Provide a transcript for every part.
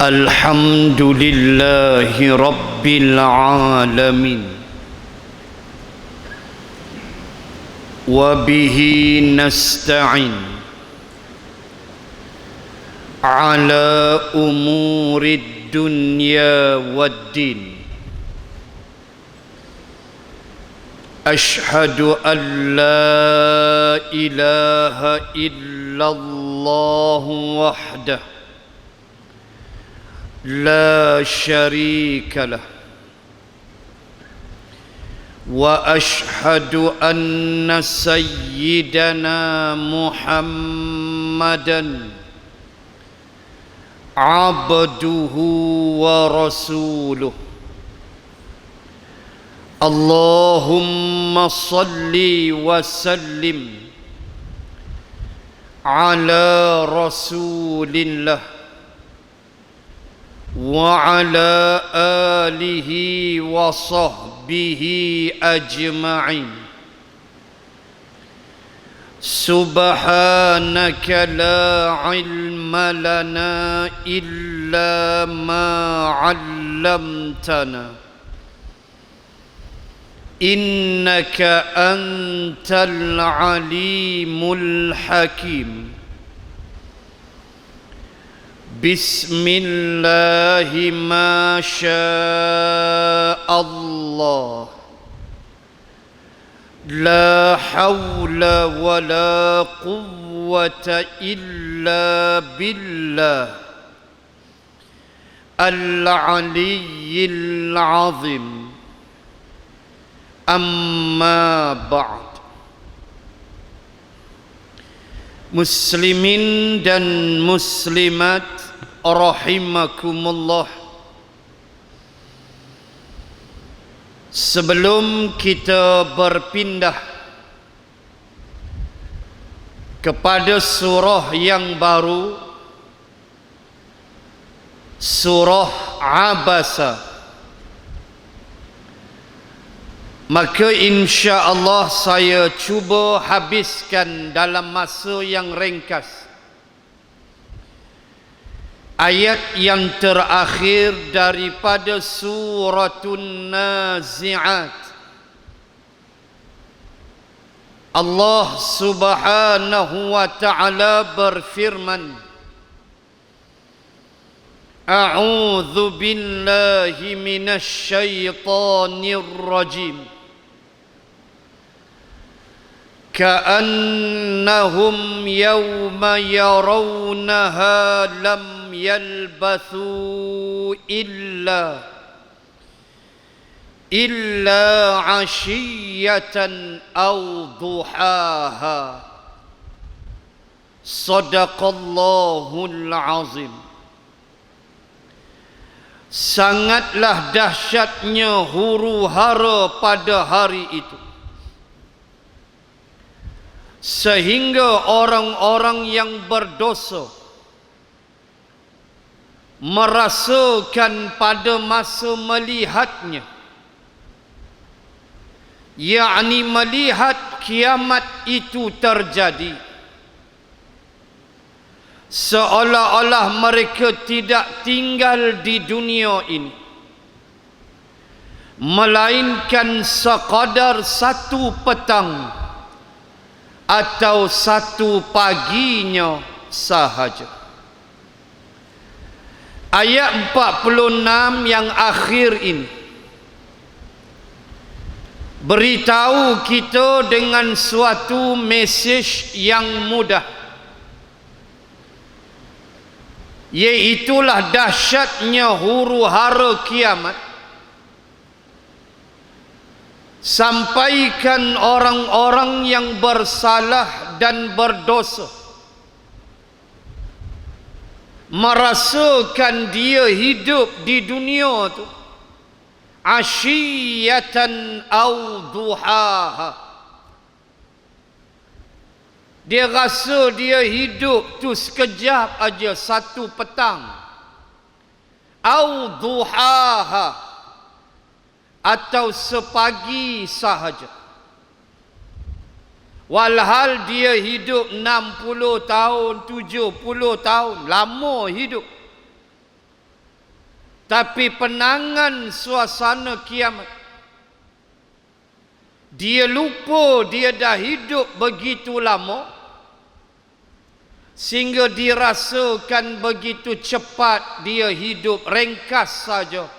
الحمد لله رب العالمين وبه نستعين على أمور الدنيا والدين. أشهد أن لا إله إلا الله وحده لا شريك له، وأشهد أن سيدنا محمدًا عبده ورسوله. اللهم صل وسلم على رسول الله وعلى آله وصحبه أجمعين. سبحانك لا علم لنا إلا ما علمتنا إنك أنت العليم الحكيم. بسم الله ما شاء الله، لا حول ولا قوة إلا بالله العلي العظيم. أما بعد، muslimin dan muslimat rahimakumullah. Sebelum kita berpindah kepada surah yang baru, surah Abasa, maka insya-Allah saya cuba habiskan dalam masa yang ringkas ayat yang terakhir daripada suratun Nazi'at. Allah Subhanahu wa ta'ala berfirman, A'udzu billahi minasy syaithanir rajim. كأنهم يوم يرونها لم يلبثوا إلا عشية أو ضحاها. صدق الله العظيم. Sangatlah dahsyatnya huru-hara pada hari itu, sehingga orang-orang yang berdosa merasakan pada masa melihatnya, yakni melihat kiamat itu terjadi, seolah-olah mereka tidak tinggal di dunia ini, melainkan sekadar satu petang atau satu paginya sahaja. Ayat 46 yang akhir ini beritahu kita dengan suatu mesej yang mudah, iaitulah dahsyatnya huru-hara kiamat. Sampaikan orang-orang yang bersalah dan berdosa merasakan dia hidup di dunia tu asyiyatan au duhaha. Dia rasa dia hidup tu sekejap aja, satu petang, au duhaha, atau sepagi sahaja. Walhal dia hidup 60 tahun, 70 tahun, lama hidup. Tapi penangan suasana kiamat, dia lupa dia dah hidup begitu lama, sehingga dirasakan begitu cepat dia hidup, ringkas saja.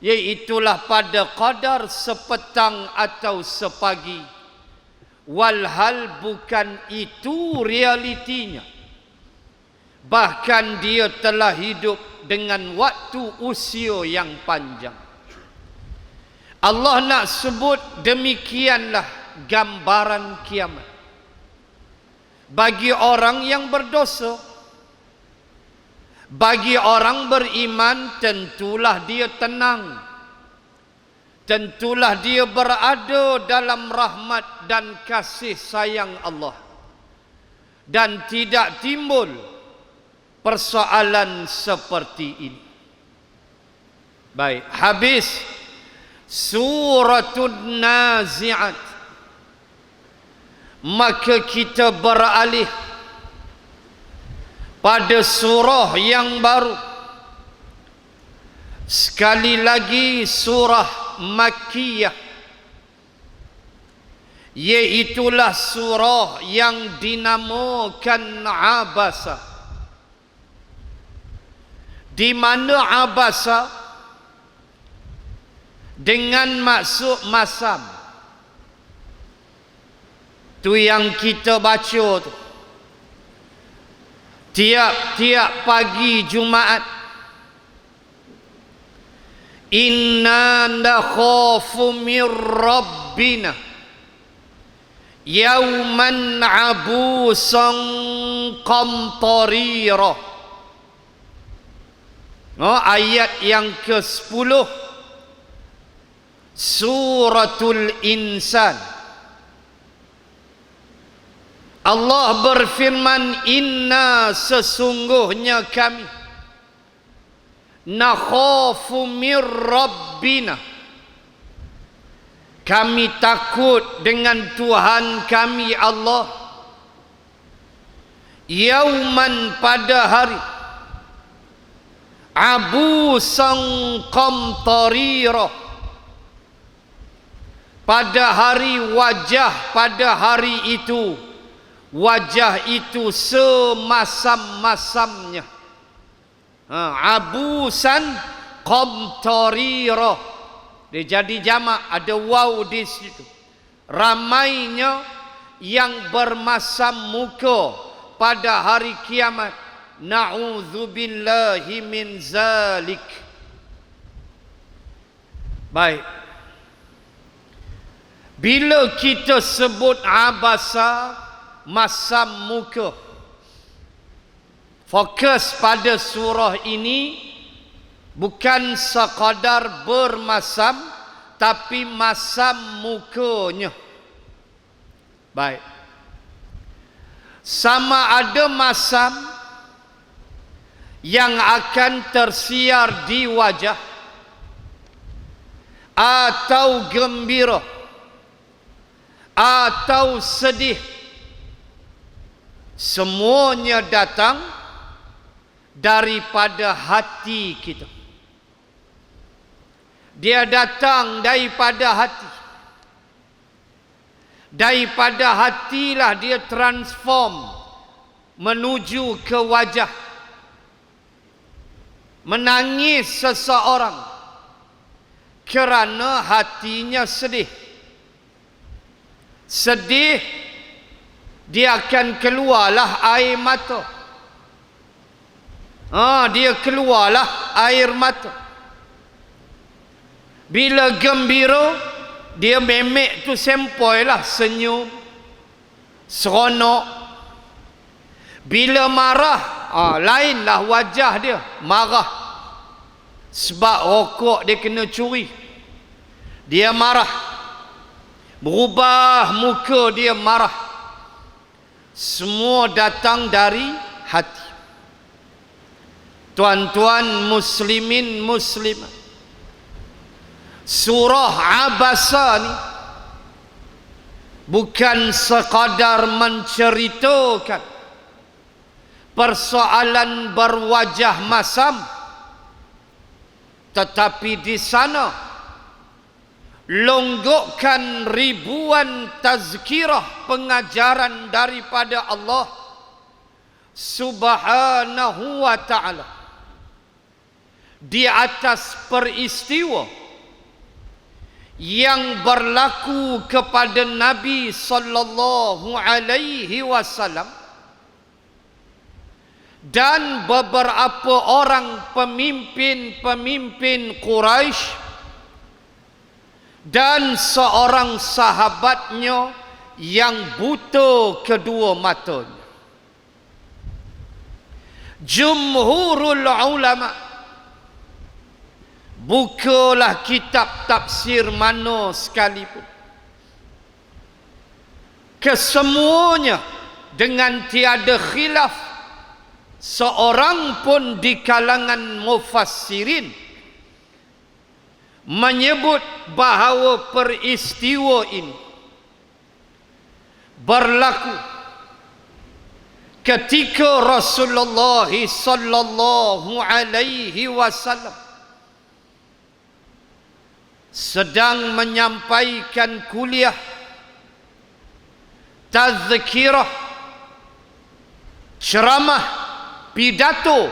Iaitulah pada qadar sepetang atau sepagi. Walhal bukan itu realitinya. Bahkan dia telah hidup dengan waktu usia yang panjang. Allah nak sebut demikianlah gambaran kiamat. Bagi orang yang berdosa, bagi orang beriman, tentulah dia tenang. Tentulah dia berada dalam rahmat dan kasih sayang Allah. Dan tidak timbul persoalan seperti ini. Baik, habis Suratul Nazi'at. Maka kita beralih pada surah yang baru. Sekali lagi surah Makkiyah, iaitulah surah yang dinamakan Abasa. Di mana Abasa dengan maksud masam, tu yang kita baca tu tiap-tiap pagi Jumaat. Inna nakhafu min rabbina yauman abusan qamtarira. Ayat yang ke-10 Suratul Insan. Allah berfirman, inna sesungguhnya kami, nakhafu min rabbina, kami takut dengan Tuhan kami Allah, yauman pada hari, abusan qamtarira, pada hari wajah, pada hari itu wajah itu semasam-masamnya. Abusan qamtarira, dia jadi jamak, ada waw di situ. Ramainya yang bermasam muka pada hari kiamat. Na'udzubillahi min zalik. Baik, bila kita sebut abasa, masam muka, fokus pada surah ini bukan sekadar bermasam, tapi masam mukanya. Baik, sama ada masam yang akan tersiar di wajah, atau gembira, atau sedih, semuanya datang daripada hati kita. Dia datang daripada hati. Daripada hatilah dia transform menuju ke wajah. Menangis seseorang kerana hatinya sedih. Sedih, dia akan keluarlah air mata. Dia keluarlah air mata. Bila gembira, dia memek tu sempoi lah, senyum, seronok. Bila marah, lainlah wajah dia, marah. Sebab rokok dia kena curi, dia marah. Berubah muka dia marah. Semua datang dari hati. Tuan-tuan muslimin muslimat, surah Abasa ni bukan sekadar menceritakan persoalan berwajah masam, Tetapi di sana longgokkan ribuan tazkirah pengajaran daripada Allah Subhanahu wa ta'ala di atas peristiwa yang berlaku kepada Nabi sallallahu alaihi wasallam dan beberapa orang pemimpin-pemimpin Quraisy dan seorang sahabatnya yang buta kedua matanya. Jumhurul ulama, bukalah kitab tafsir mana sekalipun, kesemuanya dengan tiada khilaf seorang pun di kalangan mufassirin menyebut bahawa peristiwa ini berlaku ketika Rasulullah sallallahu alaihi wasallam sedang menyampaikan kuliah tazkirah, ceramah, pidato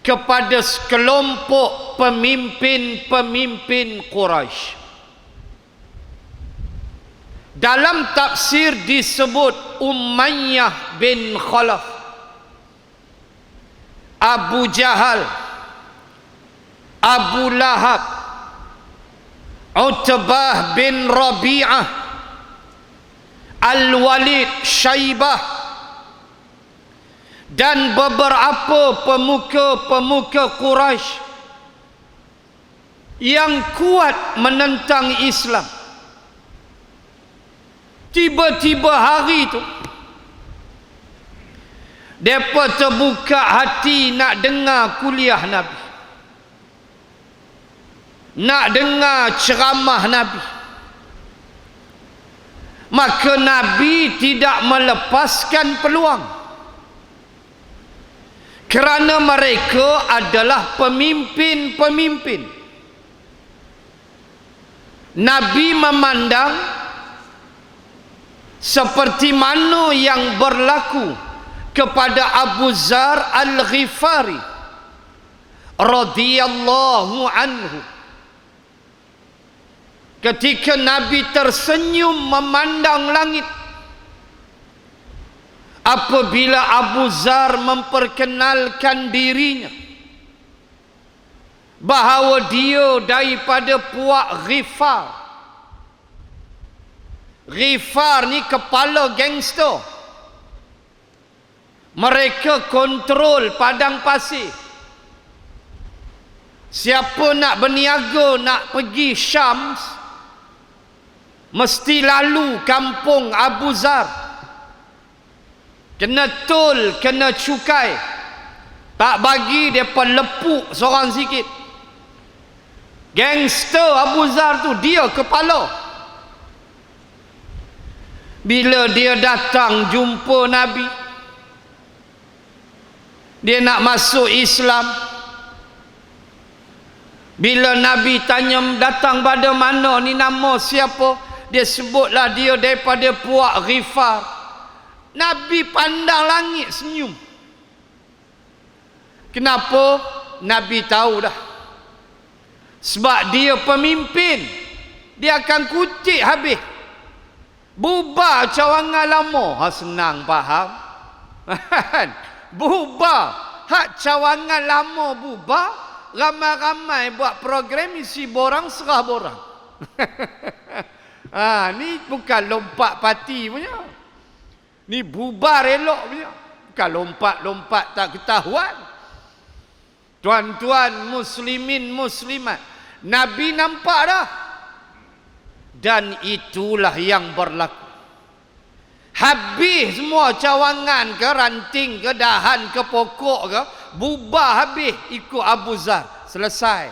kepada sekelompok pemimpin-pemimpin Quraisy. Dalam tafsir disebut Umayyah bin Khalaf, Abu Jahal, Abu Lahab, Utbah bin Rabi'ah, Al-Walid, Syaibah dan beberapa pemuka-pemuka Quraisy yang kuat menentang Islam. Tiba-tiba hari itu mereka terbuka hati nak dengar kuliah Nabi, nak dengar ceramah Nabi. Maka Nabi tidak melepaskan peluang, kerana mereka adalah pemimpin-pemimpin. Nabi memandang seperti mana yang berlaku kepada Abu Zar Al-Ghifari radhiyallahu anhu, ketika Nabi tersenyum memandang langit apabila Abu Zar memperkenalkan dirinya bahawa dia daripada puak Ghifar. Ghifar ni kepala gangster. Mereka kontrol padang pasir. Siapa nak berniaga, nak pergi Syam, mesti lalu kampung Abu Zar. Kena tol, kena cukai. Tak bagi mereka lepuk seorang sikit. Gangster Abu Zar tu, dia kepala. Bila dia datang jumpa Nabi, dia nak masuk Islam. Bila Nabi tanya datang pada mana, ni nama siapa, dia sebutlah dia daripada puak Ghifar. Nabi pandang langit senyum. Kenapa? Nabi tahu dah, sebab dia pemimpin, dia akan kucik habis. Bubar cawangan lama. Senang faham. Bubar. Hak cawangan lama bubar, ramai-ramai buat program isi borang serah borang. Ni bukan lompat parti punya. Ni bubar elok punya. Bukan lompat-lompat tak ketahuan. Tuan-tuan muslimin muslimat, Nabi nampak dah. Dan itulah yang berlaku. Habis semua cawangan ke, ranting ke, dahan ke, pokok ke, bubar habis ikut Abu Zar. Selesai.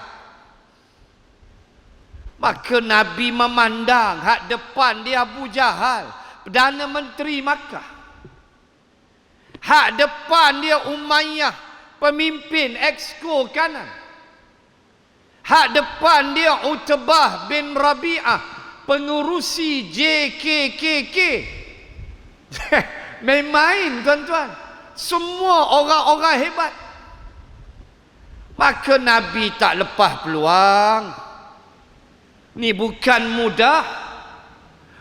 Maka Nabi memandang hak depan dia Abu Jahal, Perdana Menteri Makkah. Hak depan dia Umayyah, pemimpin exco kanan. Hak depan dia Utbah bin Rabi'ah, pengurusi JKKK. Main-main tuan-tuan. Semua orang-orang hebat. Maka Nabi tak lepas peluang. Ni bukan mudah.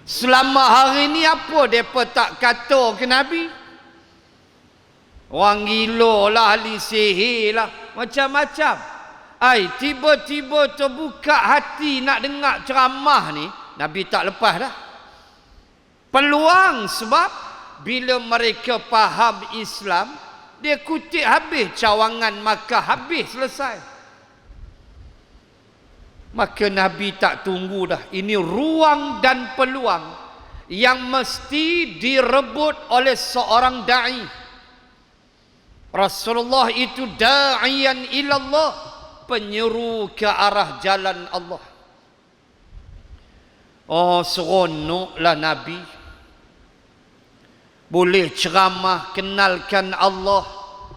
Selama hari ni apa mereka tak kata ke Nabi? Orang gila lah, ahli sihir lah, macam-macam. Tiba-tiba terbuka hati nak dengar ceramah ni, Nabi tak lepas dah peluang. Sebab bila mereka faham Islam, dia kutip habis cawangan Makkah, habis, selesai. Maka Nabi tak tunggu dah. Ini ruang dan peluang yang mesti direbut oleh seorang da'i. Rasulullah itu da'iyan ilallah, penyeru ke arah jalan Allah. Oh, seronoklah Nabi boleh ceramah kenalkan Allah.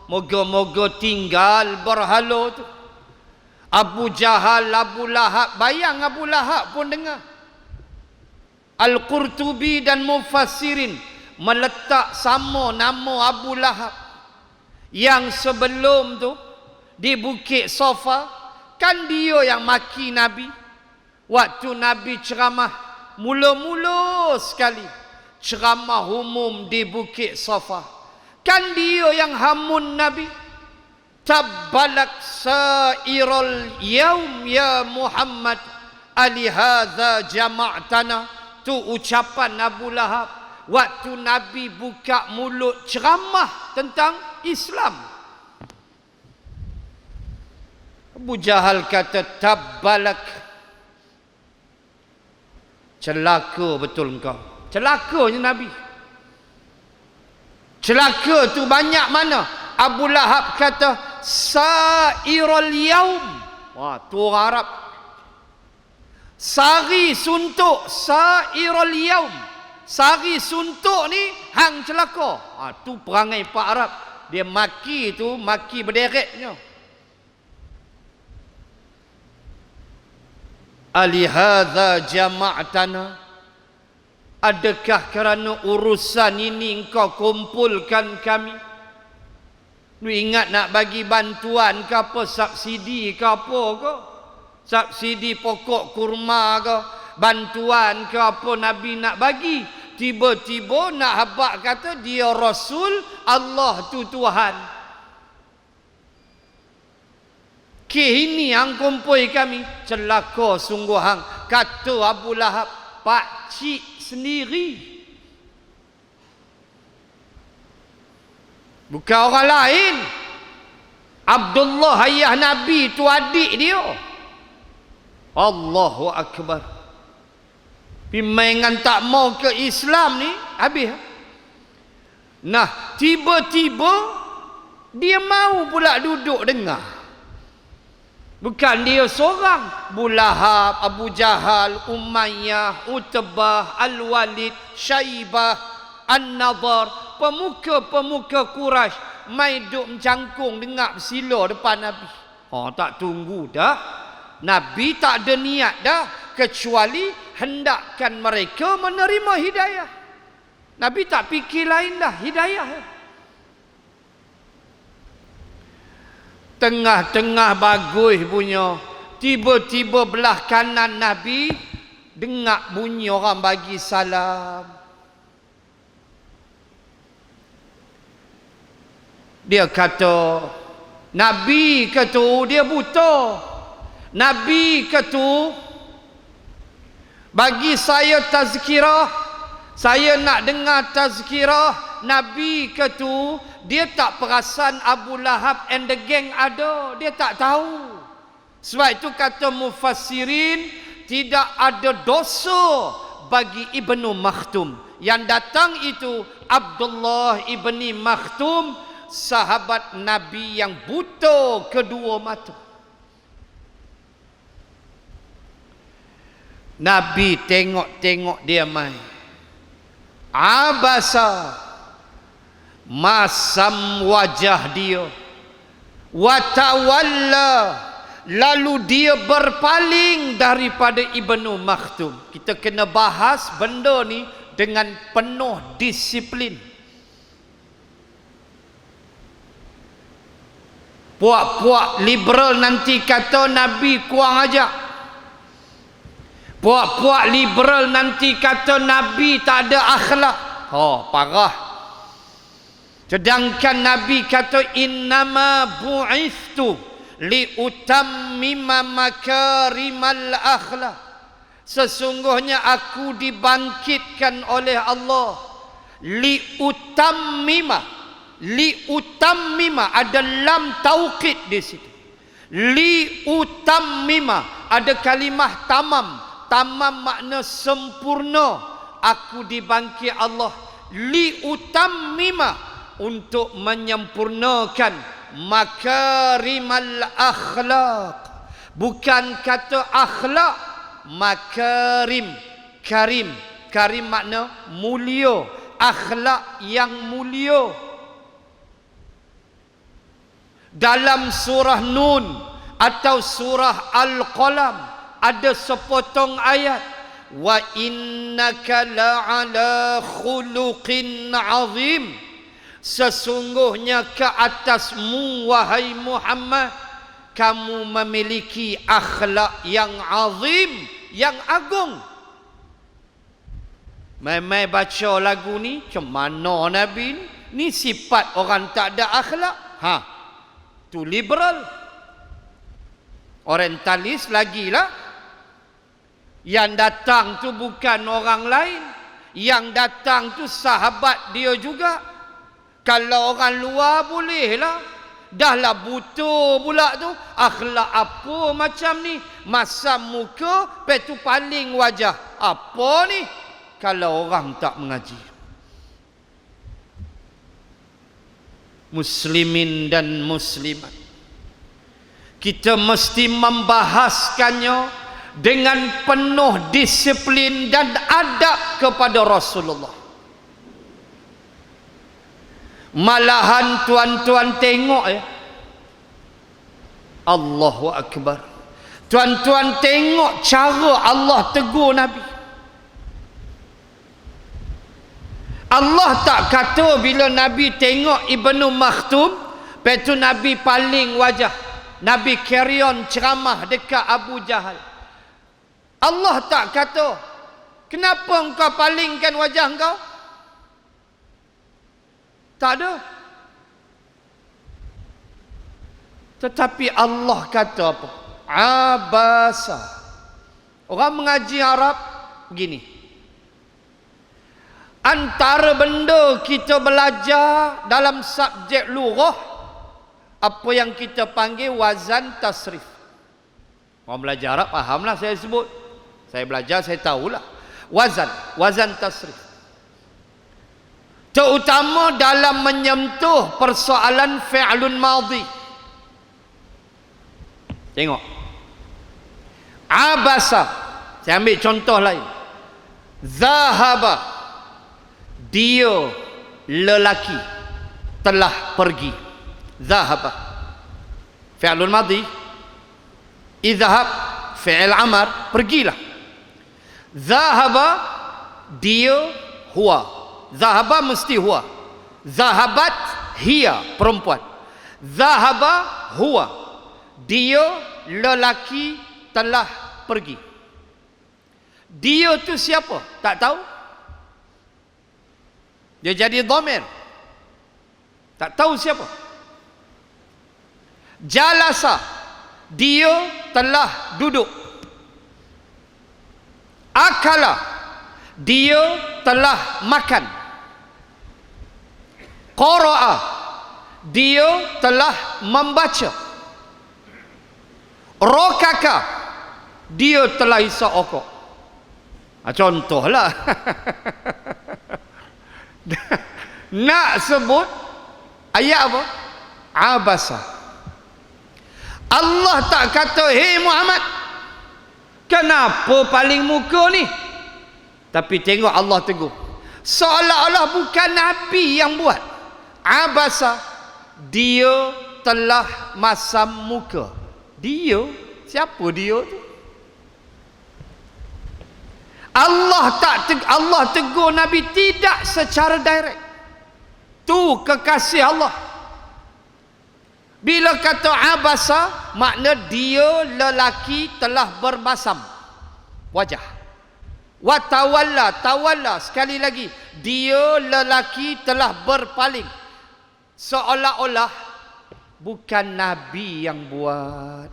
Moga-moga tinggal berhala tu. Abu Jahal, Abu Lahab, bayang Abu Lahab pun dengar. Al-Qurtubi dan Mufassirin meletak sama nama Abu Lahab. Yang sebelum tu di Bukit Safa, kan dia yang maki Nabi waktu Nabi ceramah mula-mula sekali, ceramah umum di Bukit Safa. Kan dia yang hamun Nabi. Tabbalak sairal yaum ya Muhammad, alihadza jama'tana. Tu ucapan Abu Lahab waktu Nabi buka mulut ceramah tentang Islam. Abu Jahal kata, tabbalak, celaka betul engkau. Celakanya Nabi. Celaka tu banyak mana? Abu Lahab kata, sairul yaum. Wah, tu orang Arab. Sari suntuk, sairul yaum. Sari suntuk ni hang celaka. Tu perangai Pak Arab. Dia maki tu, maki berderetnya. Alihadza jama'tana, adakah kerana urusan ini engkau kumpulkan kami? Lu ingat nak bagi bantuan ke apa, subsidi ke apa ke? Subsidi pokok kurma ke, bantuan ke apa Nabi nak bagi? Tiba-tiba nak habaq kata dia Rasul, Allah tu Tuhan. Ini yang kumpul kami. Celaka sungguh hang, kata Abu Lahab, pak cik sendiri, bukan orang lain. Abdullah ayah Nabi tu adik dia. Allahu Akbar. Pimaingan tak mau ke Islam ni habis. Nah, tiba-tiba dia mau pula duduk dengar. Bukan dia seorang. Abu Lahab, Abu Jahal, Umayyah, Utbah, Al-Walid, Syaibah, An-Nadhar, pemuka-pemuka Quraisy mai duk mencangkung dengar sila depan Nabi. Tak tunggu dah. Nabi tak ada niat dah, kecuali hendakkan mereka menerima hidayah. Nabi tak fikir lain dah, hidayah. Tengah-tengah bagus punya, tiba-tiba belah kanan Nabi dengar bunyi orang bagi salam. Dia kata, Nabi kata dia buta. Nabi kata, bagi saya tazkirah, saya nak dengar tazkirah. Nabi kata, dia tak perasan Abu Lahab and the gang ada. Dia tak tahu. Sebab itu kata Mufassirin, tidak ada dosa bagi Ibnu Makhtum. Yang datang itu Abdullah ibni Makhtum, sahabat Nabi yang buta kedua mata. Nabi tengok-tengok dia mai. Abasa, masam wajah dia, wa tawalla, lalu dia berpaling daripada Ibnu Maktum. Kita kena bahas benda ni dengan penuh disiplin. Puak-puak liberal nanti kata Nabi kurang ajar. Puak-puak liberal nanti kata Nabi tak ada akhlak. Oh, parah. Sedangkan Nabi kata innama bu'ithtu liutammima makarimal akhlak. Sesungguhnya aku dibangkitkan oleh Allah liutammima ada lam taukid di situ. Liutammima ada kalimah tamam makna sempurna. Aku dibangkit Allah liutammima untuk menyempurnakan makarimal akhlak. Bukan kata akhlak, makarim. Karim makna mulia, akhlak yang mulia. Dalam surah Nun atau surah Al-Qalam ada sepotong ayat, wa innaka la'ala khuluqin azim. Sesungguhnya ke atasmu wahai Muhammad, kamu memiliki akhlak yang azim, yang agung. Mai baca lagu ni, macam mana Nabi ni? Ni sifat orang tak ada akhlak. Tu liberal. Orientalis lagilah. Yang datang tu bukan orang lain. Yang datang tu sahabat dia juga. Kalau orang luar bolehlah. Dahlah buta pula tu. Akhlak apa macam ni? Masam muka, lepas tu paling wajah. Apa ni? Kalau orang tak mengaji. Muslimin dan muslimat, kita mesti membahaskannya dengan penuh disiplin dan adab kepada Rasulullah. Malahan tuan-tuan tengok Allahu Akbar. Tuan-tuan tengok cara Allah tegur Nabi. Allah tak kata bila Nabi tengok Ibnu Maktum, lepas tu Nabi paling wajah. Nabi carry on ceramah dekat Abu Jahal. Allah tak kata, kenapa engkau palingkan wajah engkau? Tak ada. Tetapi Allah kata apa? Abasa. Orang mengaji Arab begini. Antara benda kita belajar dalam subjek lughah, apa yang kita panggil wazan tasrif. Orang belajar Arab fahamlah saya sebut. Saya belajar, saya tahulah. Wazan tasrif. Terutama dalam menyentuh persoalan fi'lun madhi. Tengok. Abasa. Saya ambil contoh lain. Zahaba. Dia lelaki telah pergi. Zahaba fi'lun madhi. Izhab fi'il amar, pergilah. Zahaba dia, huwa. Zahaba mesti huwa. Zahabat hiya, perempuan. Zahaba huwa, dia lelaki telah pergi. Dia tu siapa? Tak tahu. Dia jadi dhamir. Tak tahu siapa. Jalasa, dia telah duduk. Akala, dia telah makan. Qara'a, dia telah membaca. Rokaka, dia telah isap okok. Contohlah. Nak sebut ayat apa? Abasa. Allah tak kata, hei Muhammad, kenapa paling muka ni? Tapi tengok Allah tegur. Seolah-olah bukan Nabi yang buat. Abasa, dia telah masam muka. Dia? Siapa dia tu? Allah tegur Nabi tidak secara direct. Tu kekasih Allah. Bila kata abasa, makna dia lelaki telah bermasam wajah. Wa tawalla, sekali lagi, dia lelaki telah berpaling, seolah-olah bukan Nabi yang buat.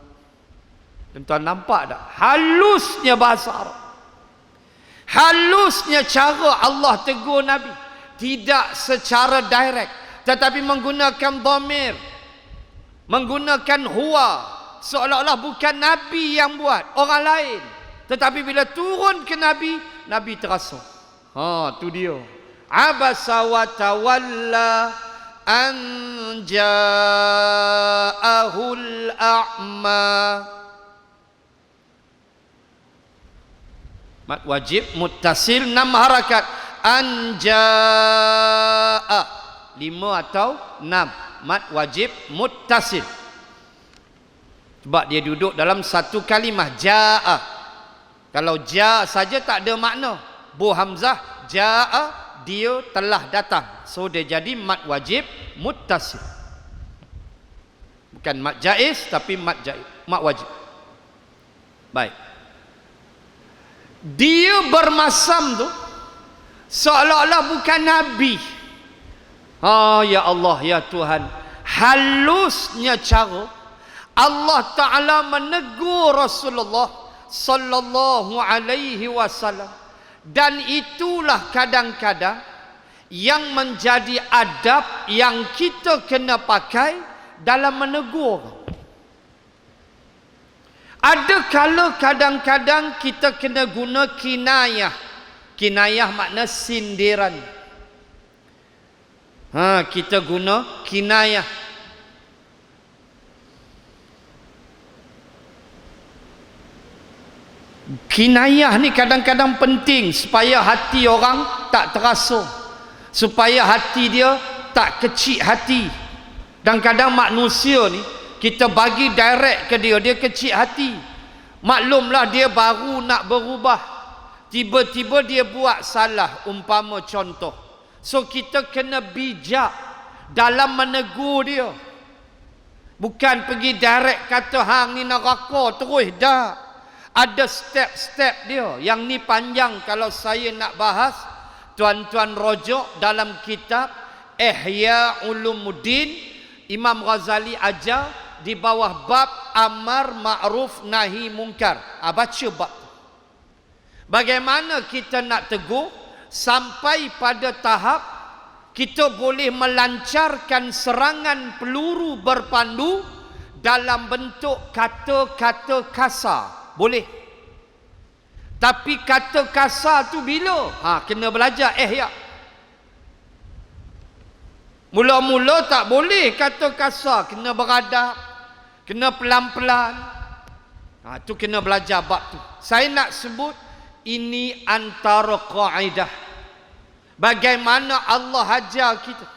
Tuan-tuan nampak tak halusnya bahasa Arab, halusnya cara Allah tegur Nabi? Tidak secara direct, tetapi menggunakan dhamir, menggunakan huwa, seolah-olah bukan Nabi yang buat, orang lain. Tetapi bila turun ke Nabi, Nabi terasa. Tu dia. Abasa wa tawalla an ja'ahul a'ma. Mad wajib muttasil 6 harakat. An ja'a 5 atau 6. Mad wajib muttasil. Sebab dia duduk dalam satu kalimah, ja'a. Kalau ja saja tak ada makna. Bu hamzah, ja'a, dia telah datang. So dia jadi mad wajib muttasil. Bukan mad jaiz, tapi mad wajib. Baik. Dia bermasam tu seolah-olah bukan Nabi. Ya Allah, ya Tuhan, halusnya cara Allah Ta'ala menegur Rasulullah sallallahu alaihi wasallam. Dan itulah kadang-kadang yang menjadi adab yang kita kena pakai dalam menegur. Ada kala kadang-kadang kita kena guna kinayah. Kinayah makna sindiran. Kita guna kinayah. Kinayah ni kadang-kadang penting supaya hati orang tak terasa, supaya hati dia tak kecil hati. Dan kadang manusia ni kita bagi direct ke dia, dia kecil hati. Maklumlah dia baru nak berubah, tiba-tiba dia buat salah, umpama contoh. So kita kena bijak dalam menegur dia. Bukan pergi direct kata hang ni neraka terus dah. Ada step-step dia. Yang ni panjang kalau saya nak bahas. Tuan-tuan rojok dalam kitab Ihya Ulumuddin, Imam Ghazali ajar di bawah bab amar ma'ruf nahi munkar. Baca bab. Bagaimana kita nak tegur sampai pada tahap kita boleh melancarkan serangan peluru berpandu dalam bentuk kata-kata kasar. Boleh. Tapi kata kasar tu bila? Kena belajar ihya. Mula-mula tak boleh kata kasar, kena beradab, kena pelan-pelan. Tu kena belajar bab tu. Saya nak sebut ini antara kaedah bagaimana Allah ajar kita.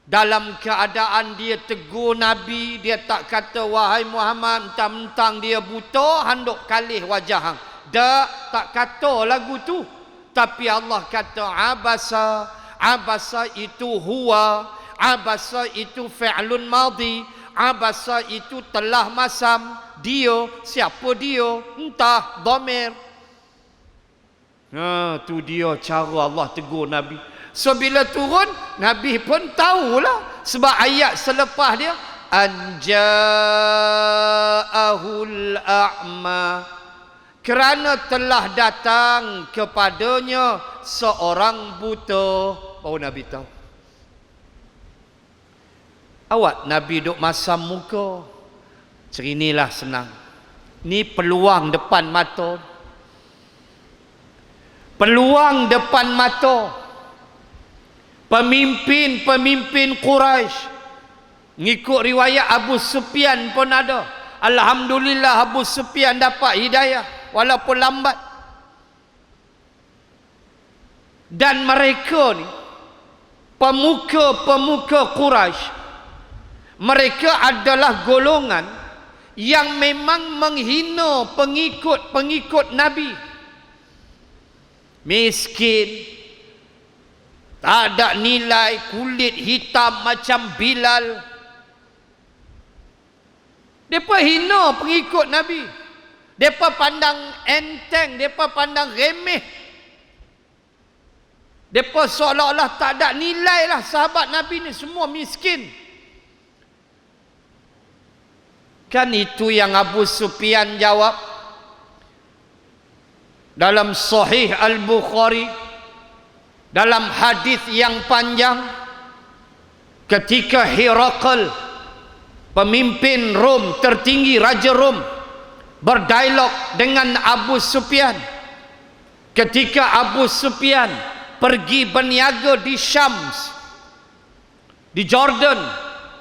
Dalam keadaan dia tegur Nabi, dia tak kata wahai Muhammad, mentang-mentang dia buta handuk kalih wajah hang. Tak kata lagu tu. Tapi Allah kata abasa. Abasa itu huwa, abasa itu fi'lun madhi, abasa itu telah masam. Dia, siapa dia? Entah, dhamir. Tu dia cara Allah tegur Nabi. So bila turun, Nabi pun tahulah. Sebab ayat selepas dia, anja'ahul a'ma, kerana telah datang kepadanya seorang buta. Baru Nabi tahu. Awak Nabi duk masam muka, cerinilah senang. Ni peluang depan mata. Peluang depan mata. Pemimpin-pemimpin Quraisy, ngikut riwayat Abu Sufyan pun ada. Alhamdulillah Abu Sufyan dapat hidayah walaupun lambat. Dan mereka ni pemuka-pemuka Quraisy, mereka adalah golongan yang memang menghina pengikut-pengikut Nabi. Miskin, tak ada nilai, kulit hitam macam Bilal. Mereka hina pengikut Nabi. Mereka pandang enteng, mereka pandang remeh. Mereka seolah-olah tak ada nilai lah sahabat Nabi ni, semua miskin. Kan itu yang Abu Sufyan jawab dalam Sahih Al-Bukhari, dalam hadis yang panjang, ketika Herakl, pemimpin Rom tertinggi, Raja Rom, berdialog dengan Abu Sufyan. Ketika Abu Sufyan pergi berniaga di Syams, di Jordan,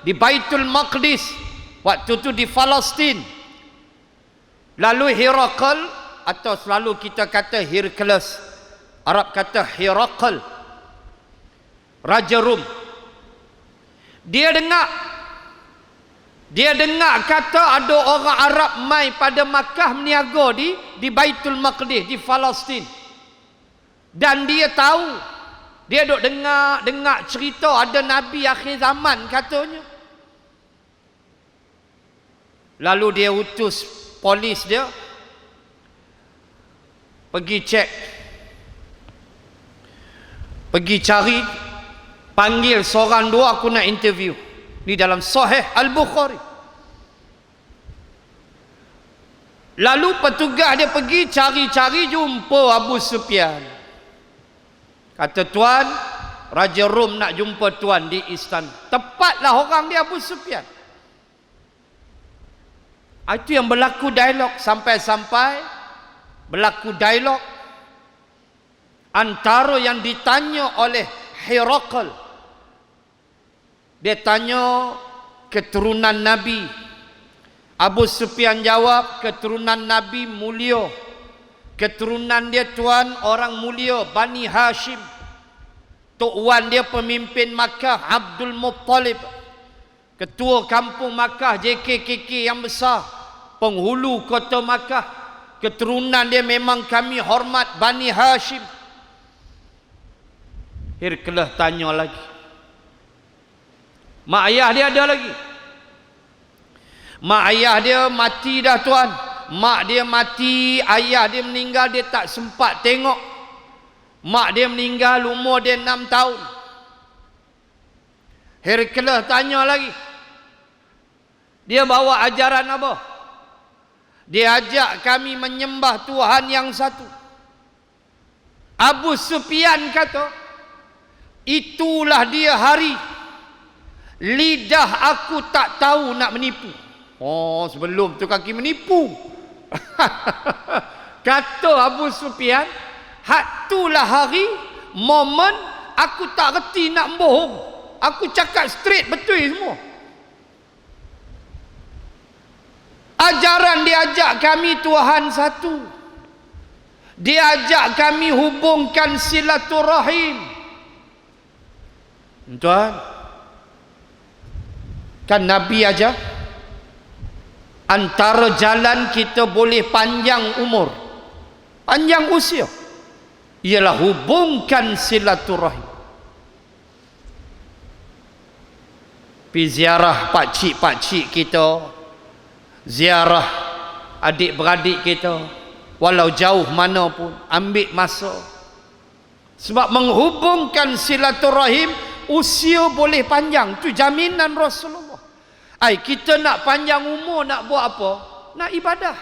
di Baitul Maqdis, waktu itu di Palestin. Lalu Herakl, atau selalu kita kata Hercules, Arab kata Herakl, Raja Rom, dia dengar kata ada orang Arab mai pada Makkah meniaga di Baitul Maqdis, di Palestin. Dan dia tahu, dia duk dengar cerita ada Nabi akhir zaman katanya. Lalu dia utus polis dia pergi cek, pergi cari, panggil seorang dua, aku nak interview. Ni dalam Sahih Al-Bukhari. Lalu petugas dia pergi cari-cari, jumpa Abu Sufyan. Kata, tuan, Raja Rom nak jumpa tuan di istana. Tepatlah orang dia Abu Sufyan. Itu yang berlaku dialog, sampai-sampai berlaku dialog antara yang ditanya oleh Herakl. Dia tanya keturunan Nabi. Abu Sufyan jawab, keturunan Nabi mulia. Keturunan dia tuan orang mulia, Bani Hashim. Tok Wan dia pemimpin Makkah, Abdul Muttalib. Ketua kampung Makkah, JKKK yang besar, penghulu kota Makkah. Keturunan dia memang kami hormat, Bani Hashim. Hercules tanya lagi, mak ayah dia ada lagi? Mak ayah dia mati dah tuan. Mak dia mati, ayah dia meninggal, dia tak sempat tengok. Mak dia meninggal umur dia 6 tahun. Hercules tanya lagi, dia bawa ajaran apa? Dia ajak kami menyembah Tuhan yang satu. Abu Sufyan kata, itulah dia hari lidah aku tak tahu nak menipu. Oh, sebelum tu kaki menipu. Kata Abu Sufyan, itulah hari, momen aku tak reti nak bohong. Aku cakap straight, betul semua. Ajaran dia ajak kami Tuhan satu. Dia ajak kami hubungkan silaturahim. Tuan, kan Nabi aja, antara jalan kita boleh panjang umur, panjang usia, ialah hubungkan silaturahim. Pergi ziarah pakcik-pakcik kita, ziarah adik-beradik kita, walau jauh mana pun, ambil masa. Sebab menghubungkan silaturahim, usia boleh panjang. Itu jaminan Rasulullah. Kita nak panjang umur, nak buat apa? Nak ibadah.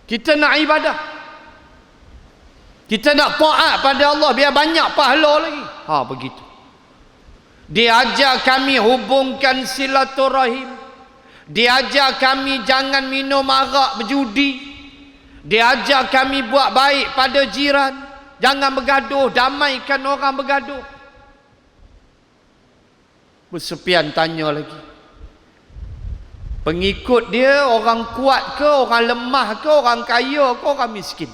Kita nak ibadah. Kita nak taat pada Allah biar banyak pahala lagi. Begitu. Dia ajar kami hubungkan silaturahim. Dia ajar kami jangan minum arak, berjudi. Dia ajar kami buat baik pada jiran. Jangan bergaduh, damaikan orang bergaduh. Abu Sufyan tanya lagi, pengikut dia orang kuat ke, orang lemah ke, orang kaya ke, orang miskin?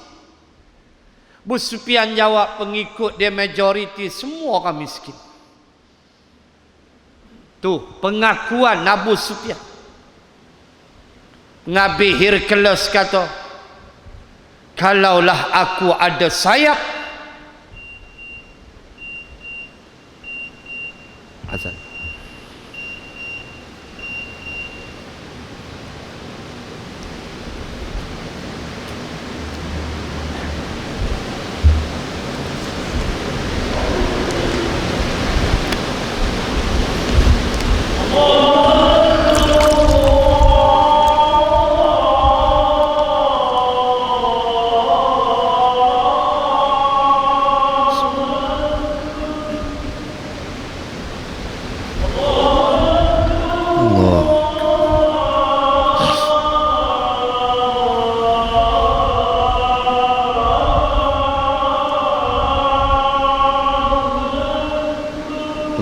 Abu Sufyan jawab, pengikut dia majoriti semua orang miskin. Tu pengakuan Abu Sufyan. Nabi Hercules kata, kalaulah aku ada sayap. Azan.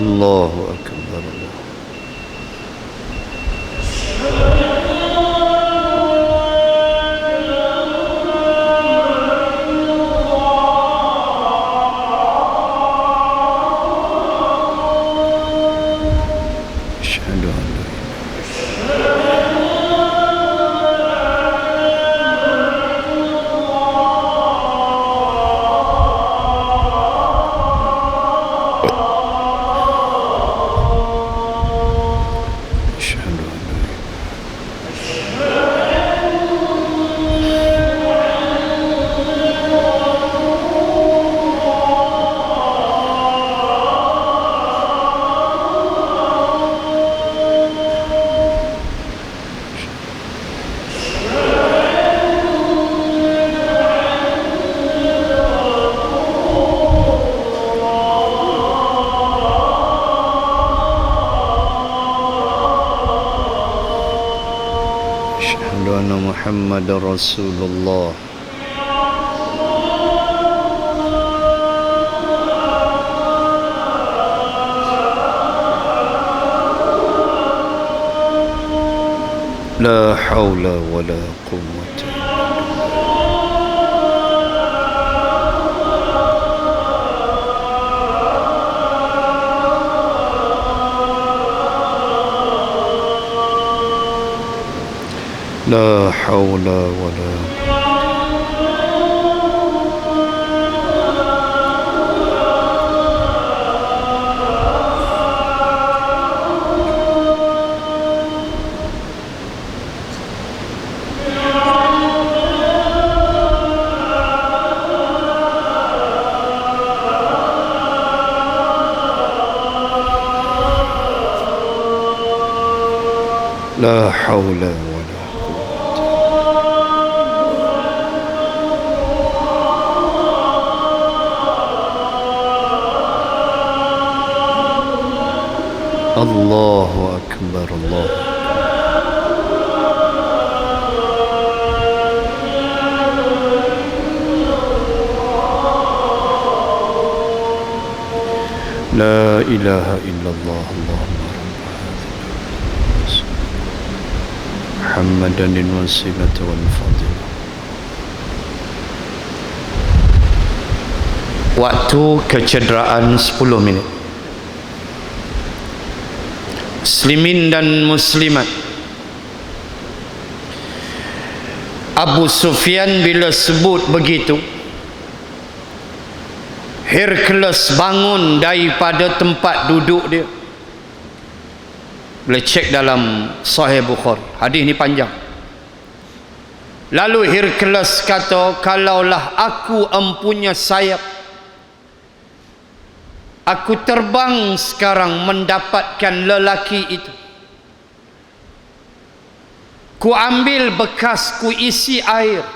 Allahu Akbar. Asyhadu an la Asyhadu anna Muhammadar Rasulullah. La haula wa la quwwata. La haula wa la la haula wa la Allahu Akbar. Allah. La ilaha illallah. Allahumma Muhammadan al-wasilata wal fadilah. Waktu kecederaan 10 minit. Muslimin dan muslimat, Abu Sufyan bila sebut begitu, Hercules bangun daripada tempat duduk dia. Boleh cek dalam Sahih Bukhari, hadis ni panjang. Lalu Hercules kata, kalaulah aku empunya sayap, aku terbang sekarang mendapatkan lelaki itu. Ku ambil bekas, ku isi air,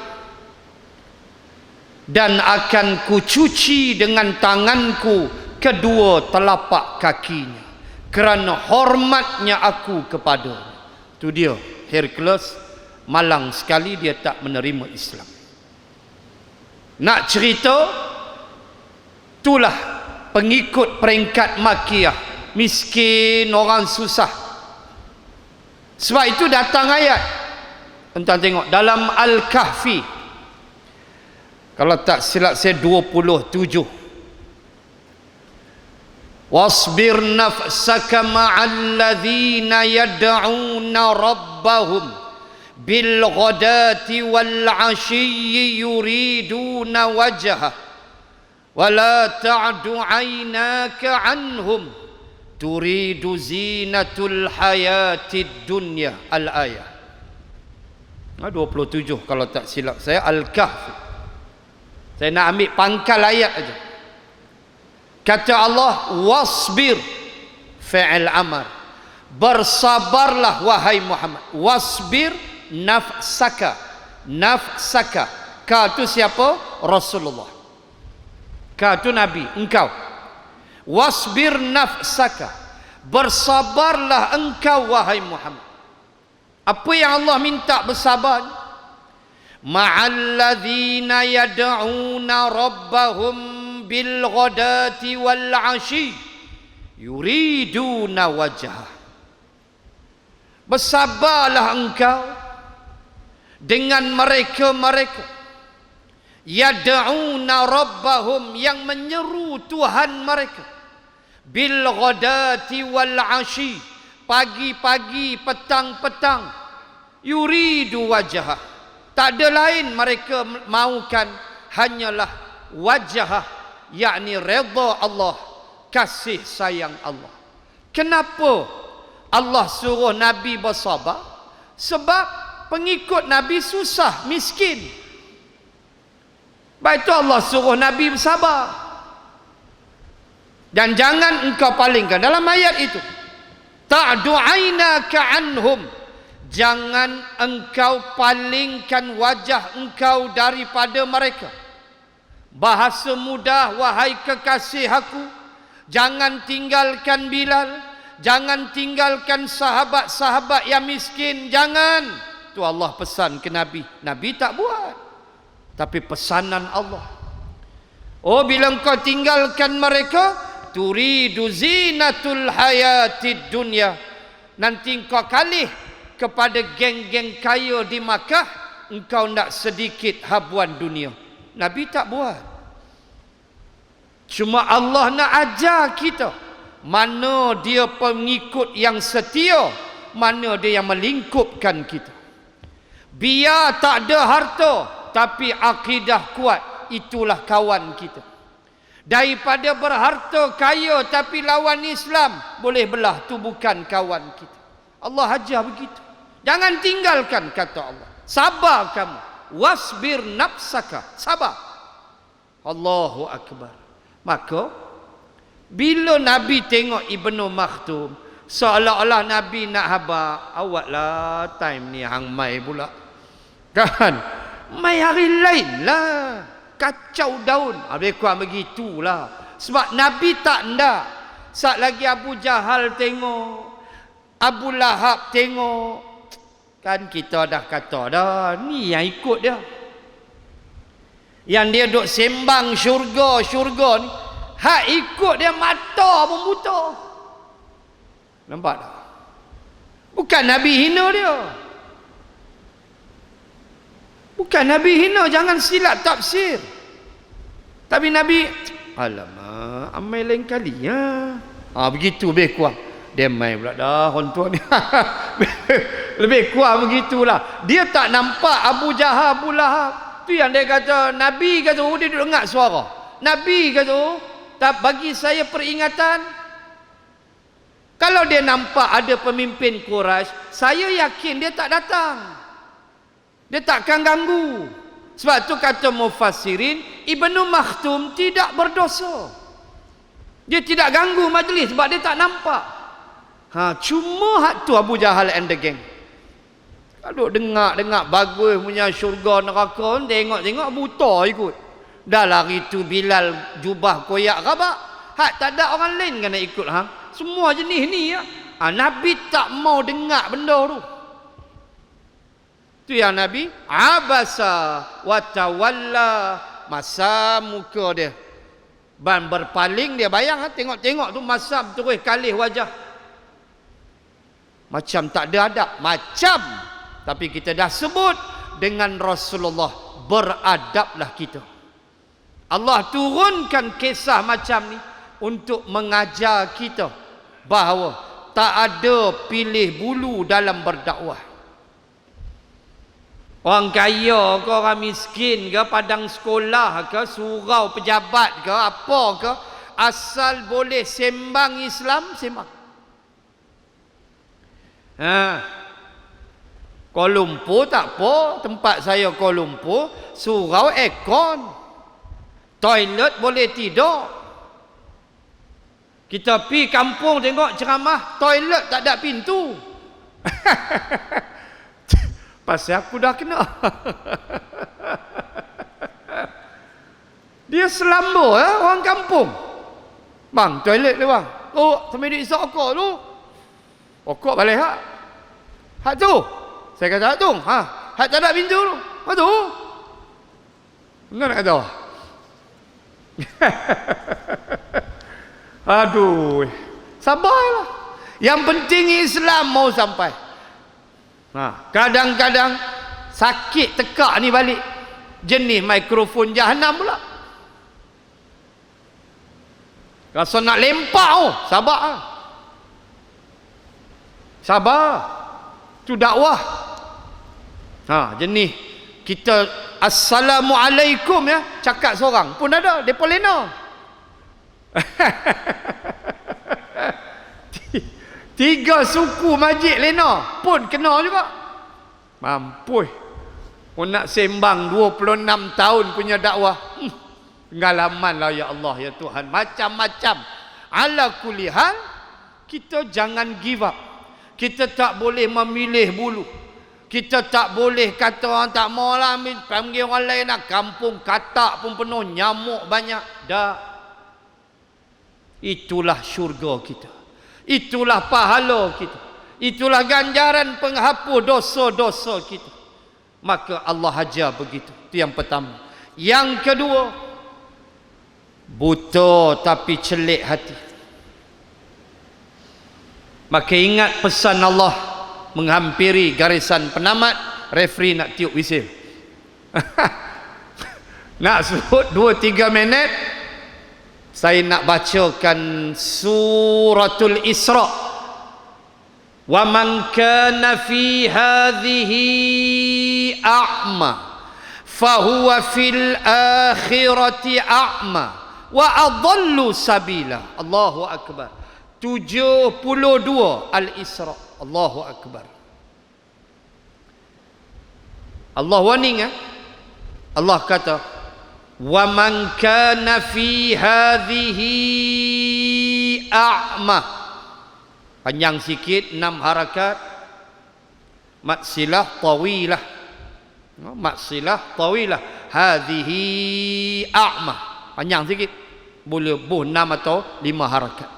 dan akan ku cuci dengan tanganku kedua telapak kakinya, kerana hormatnya aku kepada. Itu dia Hercules, malang sekali dia tak menerima Islam. Nak cerita, itulah pengikut peringkat Makkiyah, miskin, orang susah. Sebab itu datang ayat, entah tengok dalam Al-Kahfi, kalau tak silap saya 27. wasbir nafsaka ma'al ladzina yad'una rabbahum bil ghadati wal 'ashiyyi yuriduna wajha wa la ta'du 'ainaka 'anhum turidu zinatul hayatid dunya. Al-ayah 27 kalau tak silap saya, Al-Kahf. Saya nak ambil pangkal ayat aja. Kata Allah, wasbir, fi'il amar, bersabarlah wahai Muhammad. Wasbir nafsaka. Nafsaka, ka tu siapa? Rasulullah. Ka tu Nabi, engkau. Wasbir nafsaka, bersabarlah engkau wahai Muhammad. Apa yang Allah minta bersabar? Ma'alladzina yad'una rabbahum bil ghadati wal 'ashi yuriduna wajhah. Bersabarlah engkau dengan mereka-mereka yad'una rabbahum, yang menyeru Tuhan mereka, bil ghadati wal 'ashi, pagi-pagi, petang-petang, yuridu wajhah, tak ada lain mereka maukan hanyalah wajah, yakni redha Allah, kasih sayang Allah. Kenapa Allah suruh Nabi bersabar? Sebab pengikut Nabi susah, miskin. Baik itu Allah suruh Nabi bersabar. Dan jangan engkau palingkan dalam ayat itu, ta'du 'ainaka 'anhum, jangan engkau palingkan wajah engkau daripada mereka. Bahasa mudah, wahai kekasih aku, jangan tinggalkan Bilal, jangan tinggalkan sahabat-sahabat yang miskin, jangan. Tu Allah pesan ke Nabi. Nabi tak buat, tapi pesanan Allah. Oh, bila engkau tinggalkan mereka, turidu zinatul hayatid dunya, nanti engkau kalih kepada geng-geng kaya di Makkah, engkau nak sedikit habuan dunia. Nabi tak buat. Cuma Allah nak ajar kita mana dia pengikut yang setia, mana dia yang melingkupkan kita. Biar tak ada harta tapi akidah kuat, itulah kawan kita. Daripada berharta kaya tapi lawan Islam, boleh belah, tu bukan kawan kita. Allah ajar begitu. Jangan tinggalkan, kata Allah. Sabar kamu. Wasbir nafsaka, sabar. Allahu Akbar. Maka bila Nabi tengok Ibnu Maktum, seolah-olah Nabi nak habaq, awaklah time ni hang mai pula. Kan? Mai hari lain lah. Kacau daun. Lebih kurang begitulah. Sebab Nabi tak ndak. Saat lagi Abu Jahal tengok, Abu Lahab tengok, kan kita dah kata dah, ni yang ikut dia. Yang dia duk sembang syurga ni, hak ikut dia mata pun buta. Nampak tak? Bukan Nabi hina dia. Bukan Nabi hina, jangan silap tafsir. Tapi Nabi, alamak, amai lain kali ya. Begitu lebih kurang. Dia main pula dah orang tua ni. Lebih kurang begitulah. Dia tak nampak Abu Jahal, Abu Lahab. Tu yang dia kata, Nabi kata, dia duduk dengar suara. Nabi kata, tak bagi saya peringatan. Kalau dia nampak ada pemimpin Quraisy, saya yakin dia tak datang. Dia takkan ganggu. Sebab tu kata mufassirin, Ibnu Maktum tidak berdosa. Dia tidak ganggu majlis sebab dia tak nampak. Cuma hak tu Abu Jahal and the gang. Kalau dengar bagus punya syurga neraka, tengok buta ikut. Dah lari tu Bilal jubah koyak rabak. Hak tak ada orang lain kena ikut hang. Semua jenis ni ya. Nabi tak mau dengar benda tu. Tu yang Nabi abasa wa tawalla, masa muka dia ban berpaling, dia bayang tengok tu masam terus kalih wajah. Macam tak ada adab, macam. Tapi kita dah sebut dengan Rasulullah, beradablah kita. Allah turunkan kisah macam ni untuk mengajar kita bahawa tak ada pilih bulu dalam berdakwah. Orang kaya ke, orang miskin ke, padang sekolah ke, surau pejabat ke, apa ke, asal boleh sembang Islam, sembang. Kuala Lumpur tak apa, tempat saya Kuala Lumpur, surau aircon, toilet boleh tidur. Kita pi kampung tengok ceramah, toilet tak ada pintu. Pasal aku dah kena. Dia selamba orang kampung. Bang, toilet dia bang. Oh, sampai dia isap okok tu. Okok balik hak. Hak tu. Saya kata hak tu. Hak tak ada pintu tu. Hak tu. Benar nak kata? Aduh. Sabarlah. Yang penting Islam mau sampai. Kadang-kadang sakit tekak ni balik. Jenis mikrofon jahanam pula. Rasa nak lempak sabar. Sabar. Tu dakwah. Jenis kita assalamualaikum ya, cakap seorang pun ada, depa lena. Tiga suku majik lena pun kena juga. Mampus. Nak sembang 26 tahun punya dakwah. Pengalaman lah ya Allah ya Tuhan, macam-macam. Ala kulli hal, kita jangan give up. Kita tak boleh memilih bulu. Kita tak boleh kata orang tak mau lah, panggil orang lain nak, kampung katak pun penuh, nyamuk banyak. Dah. Itulah syurga kita. Itulah pahala kita. Itulah ganjaran penghapus dosa-dosa kita. Maka Allah ajar begitu. Itu yang pertama. Yang kedua, buta tapi celik hati. Maka ingat pesan Allah menghampiri garisan penamat, referee nak tiup whistle. Nak sebut 2-3 minit, saya nak bacakan suratul Isra. Wa man kana fi hadhihi a'ma fahuwa fil akhirati a'ma wa adallu sabila. Allahu akbar. 72 Al-Isra. Allahu akbar. Allah warning Allah kata, wa man kana fi hadhihi a'ma. Panjang sikit, 6 harakat. Matsilah tawilah. Matsilah tawilah. Hadhihi a'ma. Panjang sikit. Boleh 6 atau 5 harakat.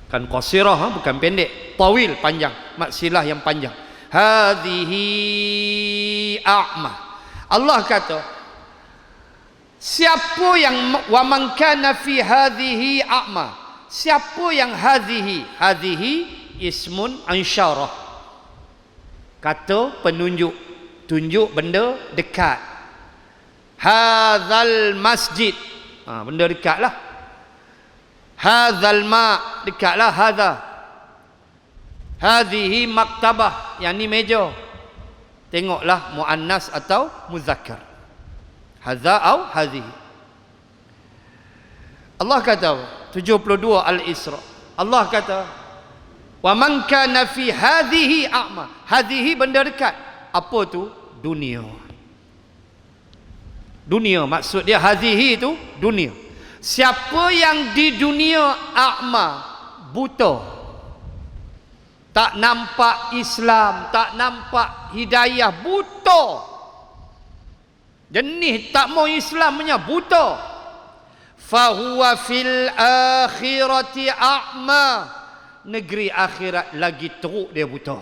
Kan qasirah, bukan pendek. Tawil panjang. Matsilah yang panjang. Hadhihi a'ma. Allah kata, siapa yang wa man kana fi hadhihi a'ma, siapa yang hadhihi ismun ansyarah, kata penunjuk, tunjuk benda dekat. Hadzal masjid, benda dekatlah. Hadzal ma, dekatlah. Hadza. Hadhihi maktabah, yang ni meja. Tengoklah muannas atau muzakkar. Hadza au hadhihi. Allah kata 72 Al-Isra. Allah kata, wa man kana fi hadhihi a'ma. Hadhihi benda dekat. Apa tu? Dunia. Dunia, maksud dia hadhihi itu dunia. Siapa yang di dunia a'ma, buta, tak nampak Islam, tak nampak hidayah, buta. Jenis tak mau Islam punya, buta. Fahuwa fil akhirati a'ma. Negeri akhirat lagi teruk dia buta.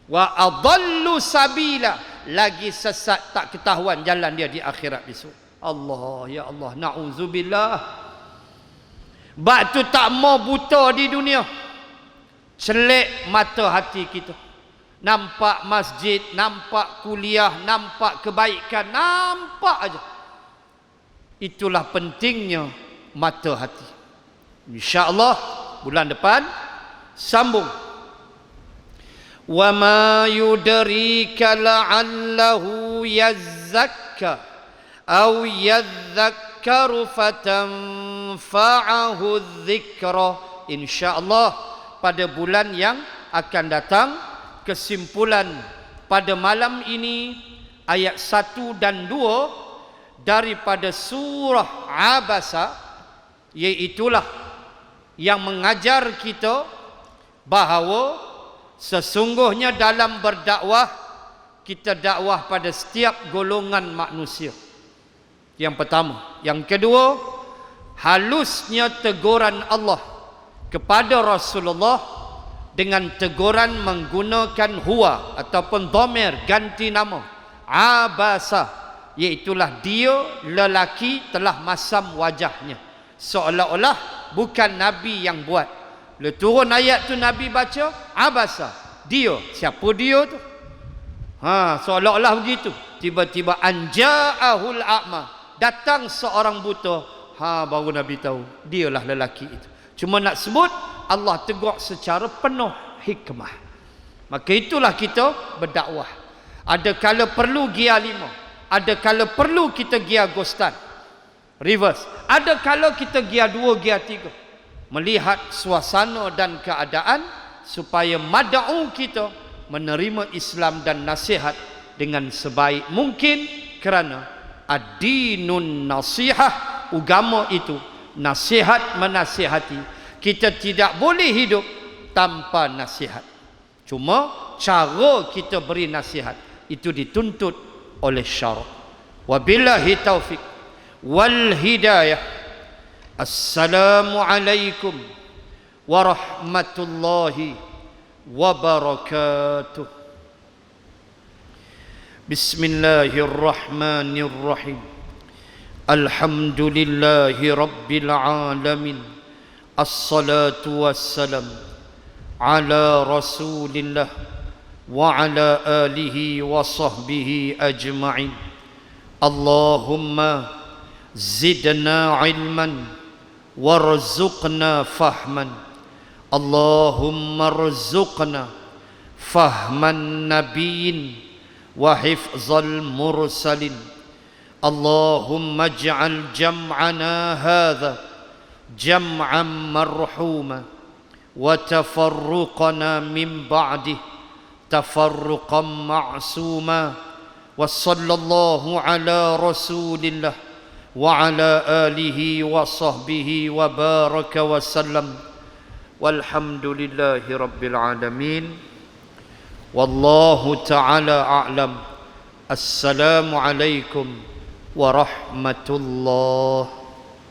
Wa adallu sabila, lagi sesat, tak ketahuan jalan dia di akhirat besok. Allah, ya Allah, na'udzubillah. Bab tu tak mau buta di dunia. Celik mata hati kita. Nampak masjid, nampak kuliah, nampak kebaikan, nampak aja. Itulah pentingnya mata hati. InsyaAllah bulan depan sambung. Wa ma yudrika la'allahu yazzakka aw yadhakkaru fatanfa'ahu dzikra. InsyaAllah pada bulan yang akan datang, kesimpulan pada malam ini ayat 1 dan 2 daripada surah Abasa, iaitulah yang mengajar kita bahawa sesungguhnya dalam berdakwah, kita dakwah pada setiap golongan manusia. Yang pertama. Yang kedua, halusnya teguran Allah kepada Rasulullah dengan teguran menggunakan huwa ataupun dhamir, ganti nama, Abasa, iaitulah dia lelaki telah masam wajahnya, seolah-olah bukan Nabi yang buat. Bila turun ayat tu Nabi baca Abasa, dia, siapa dia tu? Seolah-olah begitu. Tiba-tiba anja'ahul a'ma, datang seorang buta, baru Nabi tahu dialah lelaki itu. Cuma nak sebut Allah tegur secara penuh hikmah. Maka itulah kita berdakwah. Ada kala perlu gia 5, ada kala perlu kita gia Agostan reverse, ada kala kita gia 2, gia 3, melihat suasana dan keadaan supaya mad'u kita menerima Islam dan nasihat dengan sebaik mungkin, kerana ad-dinun nasihah, agama itu nasihat menasihati. Kita tidak boleh hidup tanpa nasihat. Cuma cara kita beri nasihat itu dituntut oleh syarak. Wabillahi taufik wal hidayah. Assalamualaikum warahmatullahi wabarakatuh. Bismillahirrahmanirrahim. Alhamdulillahi rabbil alamin. Assalatu wassalam ala rasulillah wa ala alihi wa sahbihi ajma'in. Allahumma zidna ilman warzuqna fahman. Allahumma rzuqna fahman nabiyyin wa hifzal mursalin. Allahumma ij'al jam'ana hadha jam'an marhuma wa tafarruqana min ba'dih tafarruqan ma'suma. Wa sallallahu ala rasulillah wa ala alihi wa sahbihi wa baraka wa sallam. Walhamdulillahi rabbil alamin. Wallahu ta'ala a'lam. Assalamualaikum warahmatullahi